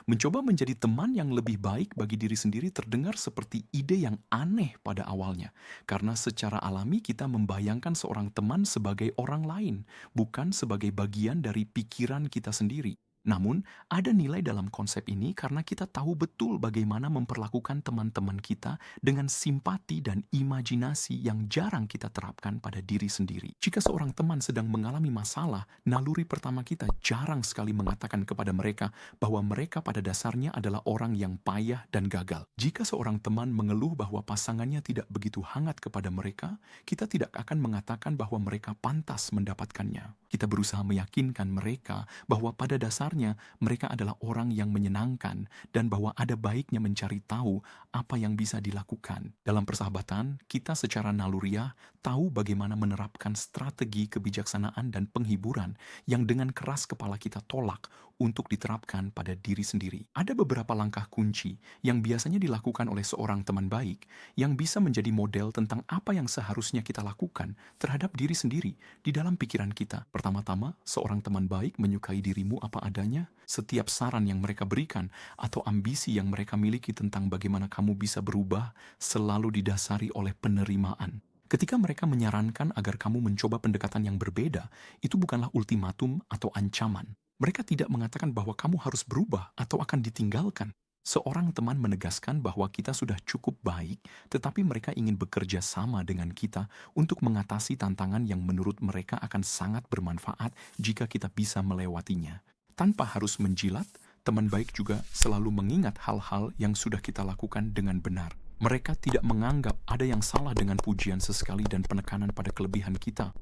Mencoba menjadi teman yang lebih baik bagi diri sendiri terdengar seperti ide yang aneh pada awalnya, karena secara alami kita membayangkan seorang teman sebagai orang lain, bukan sebagai bagian dari pikiran kita sendiri. Namun, ada nilai dalam konsep ini karena kita tahu betul bagaimana memperlakukan teman-teman kita dengan simpati dan imajinasi yang jarang kita terapkan pada diri sendiri. Jika seorang teman sedang mengalami masalah, naluri pertama kita jarang sekali mengatakan kepada mereka bahwa mereka pada dasarnya adalah orang yang payah dan gagal. Jika seorang teman mengeluh bahwa pasangannya tidak begitu hangat kepada mereka, kita tidak akan mengatakan bahwa mereka pantas mendapatkannya. Kita berusaha meyakinkan mereka bahwa pada dasarnya mereka adalah orang yang menyenangkan dan bahwa ada baiknya mencari tahu apa yang bisa dilakukan. Dalam persahabatan, kita secara naluriah tahu bagaimana menerapkan strategi kebijaksanaan dan penghiburan yang dengan keras kepala kita tolak untuk diterapkan pada diri sendiri. Ada beberapa langkah kunci yang biasanya dilakukan oleh seorang teman baik yang bisa menjadi model tentang apa yang seharusnya kita lakukan terhadap diri sendiri di dalam pikiran kita. Pertama-tama, seorang teman baik menyukai dirimu apa adanya. Setiap saran yang mereka berikan atau ambisi yang mereka miliki tentang bagaimana kamu bisa berubah selalu didasari oleh penerimaan. Ketika mereka menyarankan agar kamu mencoba pendekatan yang berbeda, itu bukanlah ultimatum atau ancaman. Mereka tidak mengatakan bahwa kamu harus berubah atau akan ditinggalkan. Seorang teman menegaskan bahwa kita sudah cukup baik, tetapi mereka ingin bekerja sama dengan kita untuk mengatasi tantangan yang menurut mereka akan sangat bermanfaat jika kita bisa melewatinya. Tanpa harus menjilat, teman baik juga selalu mengingat hal-hal yang sudah kita lakukan dengan benar. Mereka tidak menganggap ada yang salah dengan pujian sesekali dan penekanan pada kelebihan kita.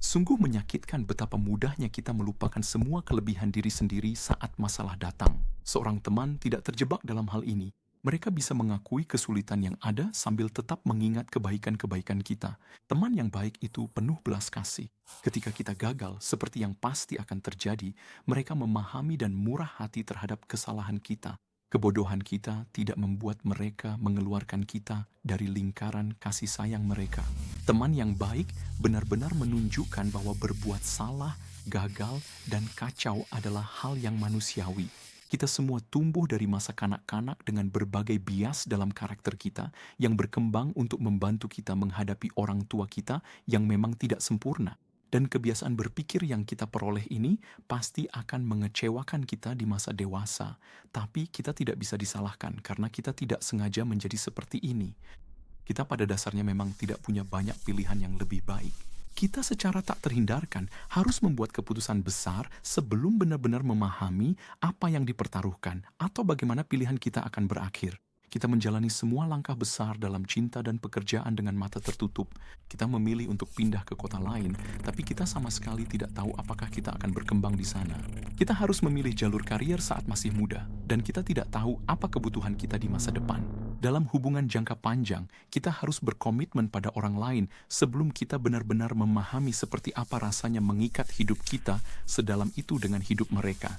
Sungguh menyakitkan betapa mudahnya kita melupakan semua kelebihan diri sendiri saat masalah datang. Seorang teman tidak terjebak dalam hal ini. Mereka bisa mengakui kesulitan yang ada sambil tetap mengingat kebaikan-kebaikan kita. Teman yang baik itu penuh belas kasih. Ketika kita gagal, seperti yang pasti akan terjadi, mereka memahami dan murah hati terhadap kesalahan kita. Kebodohan kita tidak membuat mereka mengeluarkan kita dari lingkaran kasih sayang mereka. Teman yang baik benar-benar menunjukkan bahwa berbuat salah, gagal, dan kacau adalah hal yang manusiawi. Kita semua tumbuh dari masa kanak-kanak dengan berbagai bias dalam karakter kita yang berkembang untuk membantu kita menghadapi orang tua kita yang memang tidak sempurna. Dan kebiasaan berpikir yang kita peroleh ini pasti akan mengecewakan kita di masa dewasa. Tapi kita tidak bisa disalahkan karena kita tidak sengaja menjadi seperti ini. Kita pada dasarnya memang tidak punya banyak pilihan yang lebih baik. Kita secara tak terhindarkan harus membuat keputusan besar sebelum benar-benar memahami apa yang dipertaruhkan atau bagaimana pilihan kita akan berakhir. Kita menjalani semua langkah besar dalam cinta dan pekerjaan dengan mata tertutup. Kita memilih untuk pindah ke kota lain, tapi kita sama sekali tidak tahu apakah kita akan berkembang di sana. Kita harus memilih jalur karier saat masih muda, dan kita tidak tahu apa kebutuhan kita di masa depan. Dalam hubungan jangka panjang, kita harus berkomitmen pada orang lain sebelum kita benar-benar memahami seperti apa rasanya mengikat hidup kita sedalam itu dengan hidup mereka.